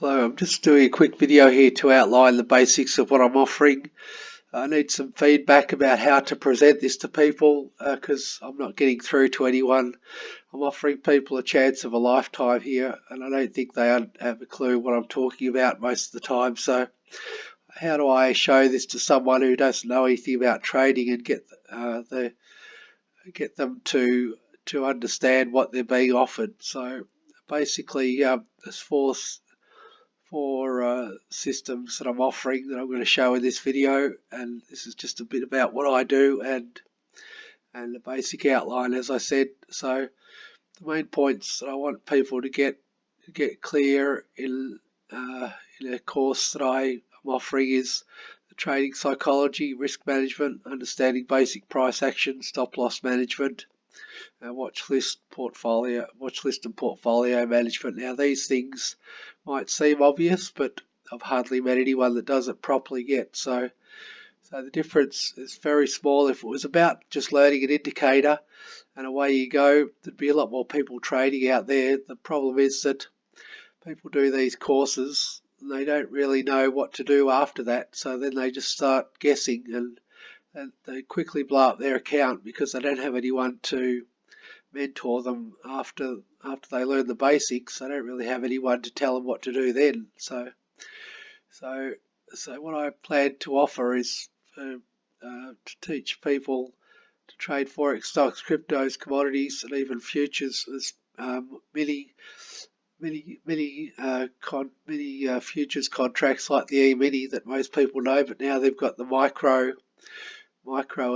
Hello, I'm just doing a quick video here to outline the basics of what I'm offering. I need some feedback about how to present this to people because I'm not getting through to anyone. I'm offering people a chance of a lifetime here, and I don't think they have a clue what I'm talking about most of the time. So how do I show this to someone who doesn't know anything about trading and get them to understand what they're being offered? So basically, there's four systems that I'm offering that I'm going to show in this video, and this is just a bit about what I do and the basic outline, as I said. So the main points that I want people to get clear in a course that I am offering is the trading psychology, risk management, understanding basic price action, stop loss management, watch list and portfolio management. Now these things might seem obvious, but I've hardly met anyone that does it properly yet. So the difference is very small. If it was about just learning an indicator and away you go, there'd be a lot more people trading out there. The problem is that people do these courses and they don't really know what to do after that. So then they just start guessing and they quickly blow up their account because they don't have anyone to mentor them after they learn the basics. I don't really have anyone to tell them what to do then. So what I plan to offer is to teach people to trade forex, stocks, cryptos, commodities, and even futures. There's many futures contracts like the E-mini that most people know, but now they've got the micro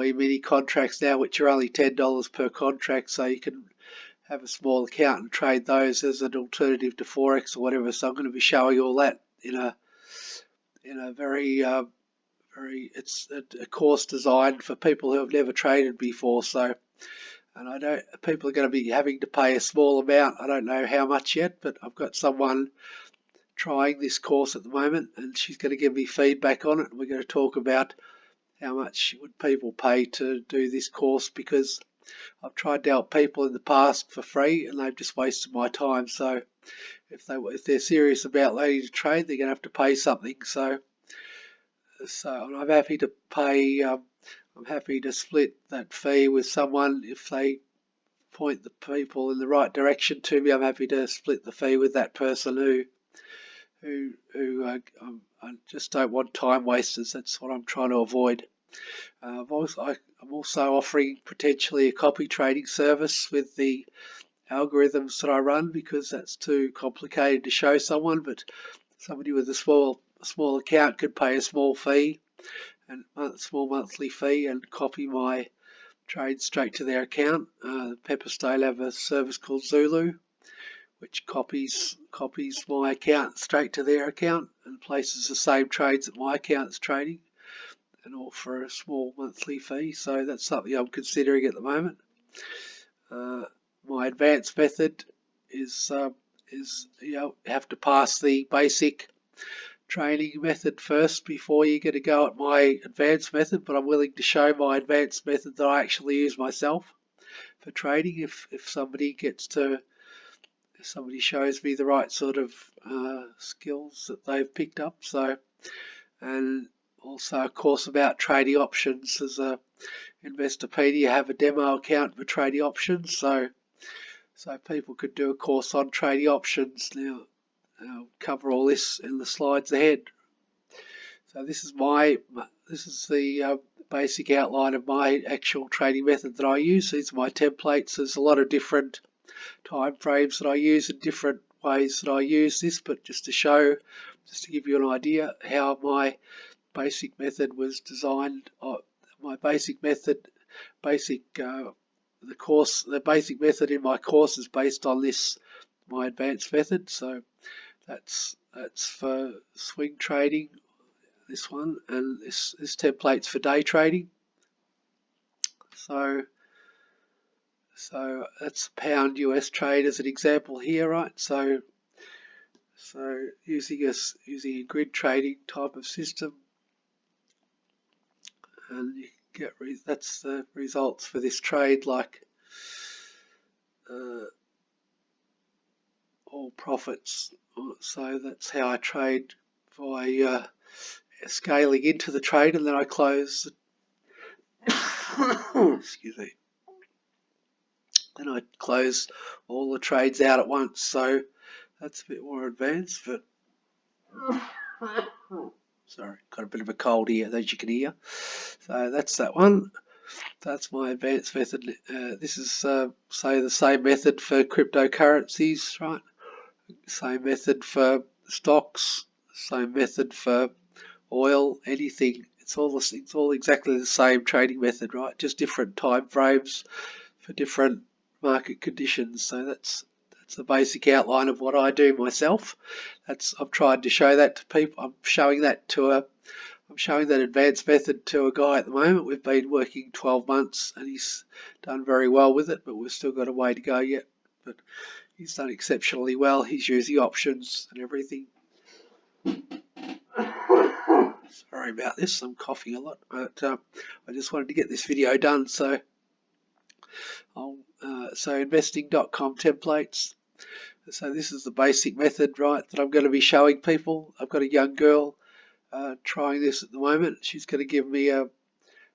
E-mini contracts now, which are only $10 per contract, so you can have a small account and trade those as an alternative to Forex or whatever. So I'm going to be showing all that in a very it's a course designed for people who have never traded before. So, and people are going to be having to pay a small amount. I don't know how much yet, but I've got someone trying this course at the moment, and she's going to give me feedback on it. We're going to talk about how much would people pay to do this course, because I've tried to help people in the past for free and they've just wasted my time. So if they're serious about learning to trade, they're going to have to pay something. So I'm happy to pay. I'm happy to split that fee with someone if they point the people in the right direction to me. I'm happy to split the fee with that person who I just don't want time wasters. That's what I'm trying to avoid. I'm also offering potentially a copy trading service with the algorithms that I run, because that's too complicated to show someone, but somebody with a small account could pay a small fee and small monthly fee and copy my trade straight to their account. Pepperstone have a service called Zulu, which copies my account straight to their account and places the same trades that my account's trading, and all for a small monthly fee. So that's something I'm considering at the moment. My advanced method is you have to pass the basic training method first before you get a go at my advanced method, but I'm willing to show my advanced method that I actually use myself for trading if somebody shows me the right sort of skills that they've picked up. So, and also a course about trading options. As a Investopedia have a demo account for trading options, so people could do a course on trading options. Now I'll cover all this in the slides ahead. So this is the basic outline of my actual trading method that I use. These are my templates. There's a lot of different time frames that I use and different ways that I use this, but just to give you an idea how my basic method was designed. My basic method, the basic method in my course is based on my advanced method. So that's for swing trading, this one, and this template's for day trading. So that's pound US trade as an example here, right? So using a grid trading type of system, and you get that's the results for this trade, like all profits. So that's how I trade, by scaling into the trade, and then I close excuse me, then I close all the trades out at once. So that's a bit more advanced, but sorry, got a bit of a cold here, as you can hear. So that's that one. That's my advanced method. This is say the same method for cryptocurrencies, right? Same method for stocks, same method for oil, anything. It's all exactly the same trading method, right? Just different time frames for different market conditions. So that's the basic outline of what I do myself. I've tried to show that to people. I'm showing that advanced method to a guy at the moment. We've been working 12 months and he's done very well with it, but we've still got a way to go yet. But he's done exceptionally well. He's using options and everything. Sorry about this, I'm coughing a lot, but I just wanted to get this video done. So investing.com templates. So this is the basic method, right, that I'm going to be showing people. I've got a young girl trying this at the moment. She's going to give me a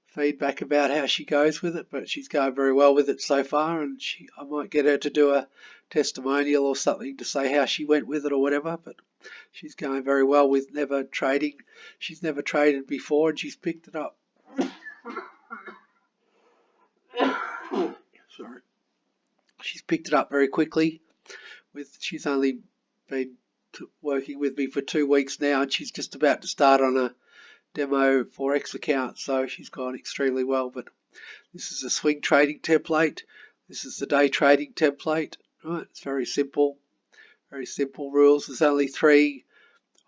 feedback about how she goes with it, but she's going very well with it so far, and I might get her to do a testimonial or something to say how she went with it or whatever, but she's going very well with never trading. She's never traded before and she's picked it up. Sorry. She's picked it up very quickly. She's only been working with me for 2 weeks now, and she's just about to start on a demo Forex account, so she's gone extremely well. But this is a swing trading template. This is the day trading template. Right, it's very simple rules. There's only 3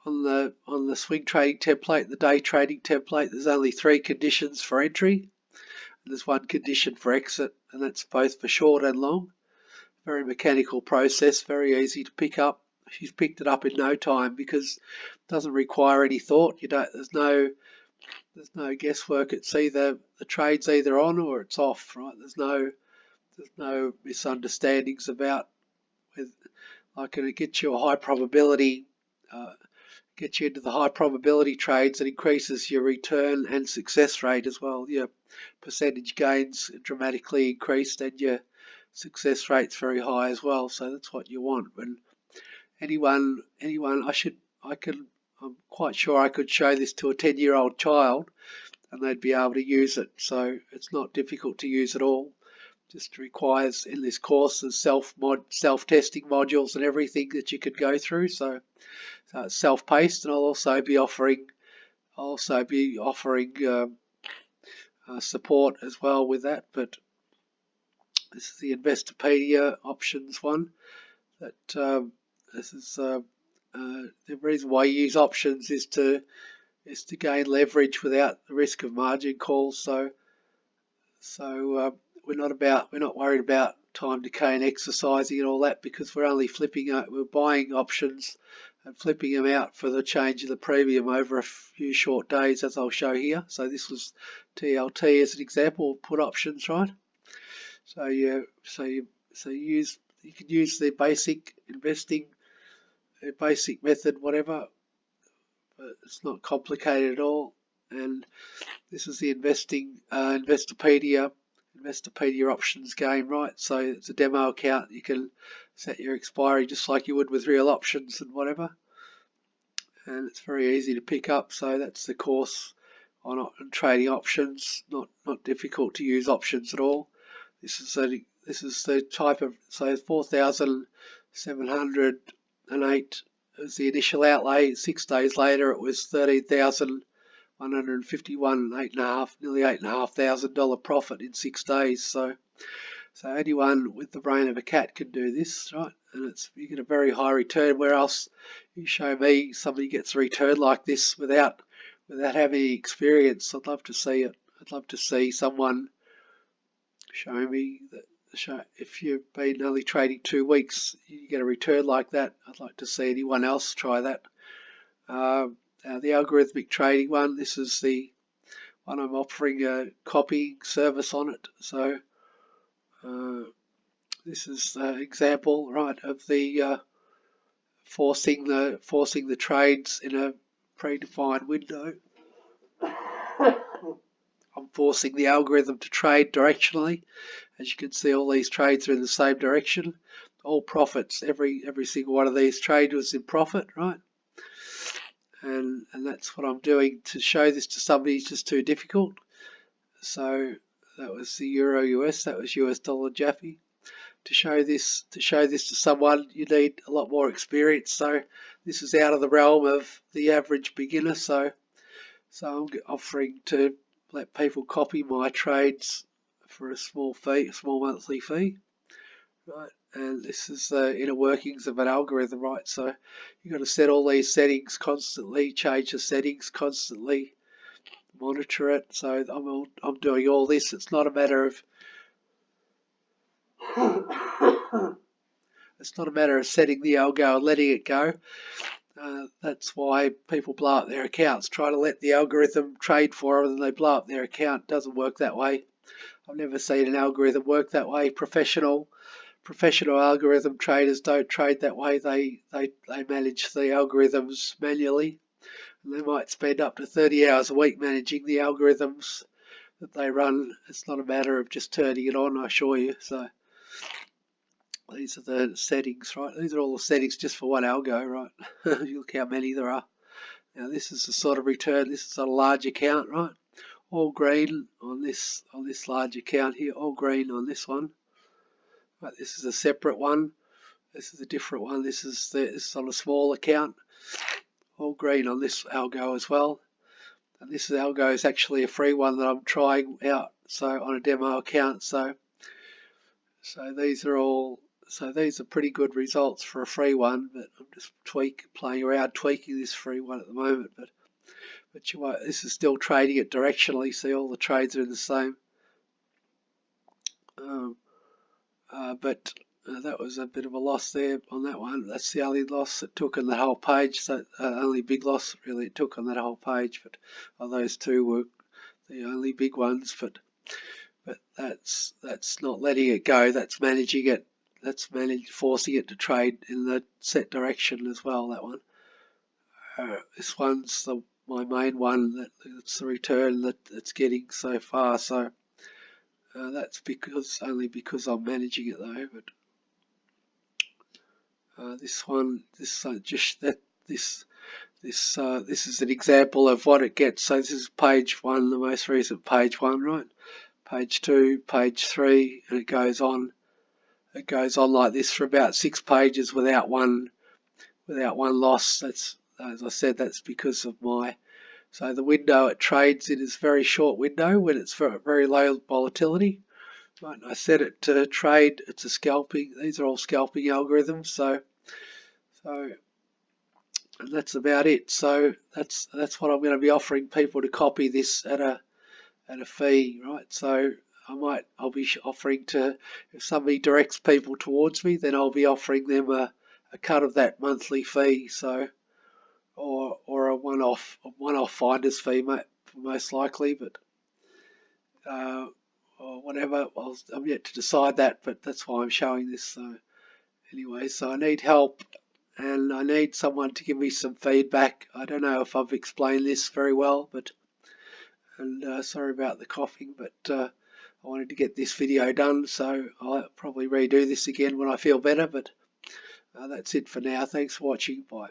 on the swing trading template. The day trading template, there's only 3 conditions for entry, and there's 1 condition for exit, and that's both for short and long. Very mechanical process, very easy to pick up. She's picked it up in no time because it doesn't require any thought. There's no guesswork. It's either the trade's either on or it's off, right? There's no misunderstandings about like it gets you a high probability, gets you into the high probability trades. It increases your return and success rate as well. Your percentage gains dramatically increased and your success rate's very high as well. So that's what you want. When anyone, I'm quite sure I could show this to a 10-year-old child and they'd be able to use it. So it's not difficult to use at all. Just requires, in this course, there's self-testing modules and everything that you could go through. So it's self-paced, and I'll also be offering support as well with that. But this is the Investopedia options one. This is the reason why you use options is to gain leverage without the risk of margin calls. So we're not worried about time decay and exercising and all that, because we're buying options and flipping them out for the change of the premium over a few short days, as I'll show here. So this was TLT as an example of put options, right? So you can use the basic investing, basic method, whatever, but it's not complicated at all. And this is the Investopedia options game, right? So it's a demo account. You can set your expiry just like you would with real options and whatever, and it's very easy to pick up. So that's the course on trading options. Not difficult to use options at all. This is the type of, so 4,708 was the initial outlay. 6 days later it was 13,151, nearly $8,500 profit in 6 days. So anyone with the brain of a cat can do this, right? And you get a very high return. Where else you show me somebody gets a return like this without having experience? I'd love to see it. I'd love to see someone show me that. If you've been only trading 2 weeks, you get a return like that. I'd like to see anyone else try that. The algorithmic trading one, this is the one I'm offering a copying service on it. So this is the example, right, of the forcing the trades in a predefined window. I'm forcing the algorithm to trade directionally. As you can see, all these trades are in the same direction. All profits, every single one of these trades was in profit, right? And that's what I'm doing. To show this to somebody is just too difficult. So that was the Euro US, that was US dollar Jaffe. To show this to someone, you need a lot more experience. So this is out of the realm of the average beginner. So I'm offering to let people copy my trades for a small fee, a small monthly fee, right? And this is the inner workings of an algorithm, right? So you've got to set all these settings constantly, change the settings constantly, monitor it. So I'm doing all this. It's not a matter of it's not a matter of setting the algo and letting it go. That's why people blow up their accounts. Try to let the algorithm trade for them and they blow up their account. It doesn't work that way. I've never seen an algorithm work that way. Professional algorithm traders don't trade that way. They manage the algorithms manually. And they might spend up to 30 hours a week managing the algorithms that they run. It's not a matter of just turning it on, I assure you. So these are the settings, right? These are all the settings just for one algo, right? You look how many there are. Now this is the sort of return. This is a large account, right? All green on this large account here. All green on this one. Right, this is a separate one. This is a different one. This is on a small account. All green on this algo as well. And this algo is actually a free one that I'm trying out. So on a demo account. So these are pretty good results for a free one, but I'm just playing around tweaking this free one at the moment. But this is still trading it directionally. See, all the trades are in the same. But that was a bit of a loss there on that one. That's the only loss it took on the whole page. So only big loss really it took on that whole page. But those two were the only big ones. But that's not letting it go. That's managing it. That's forcing it to trade in the set direction as well. That one. This one's my main one. That's the return that it's getting so far. So that's only because I'm managing it though. But this is an example of what it gets. So this is page 1, the most recent page 1, right? Page 2, page 3, and it goes on. It goes on like this for about 6 pages without one loss. That's, as I said, that's because of so the window it trades in is a very short window when it's very low volatility. Right, I set it to trade. It's a scalping. These are all scalping algorithms. So and that's about it. So that's what I'm going to be offering people to copy this at a fee, right? So I'll be offering to, if somebody directs people towards me, then I'll be offering them a cut of that monthly fee. So or a one-off finder's fee, most likely, but or whatever. I'm yet to decide that, but that's why I'm showing this. So anyway, so I need help and I need someone to give me some feedback. I don't know if I've explained this very well, but sorry about the coughing, but I wanted to get this video done, so I'll probably redo this again when I feel better, but that's it for now. Thanks for watching. Bye.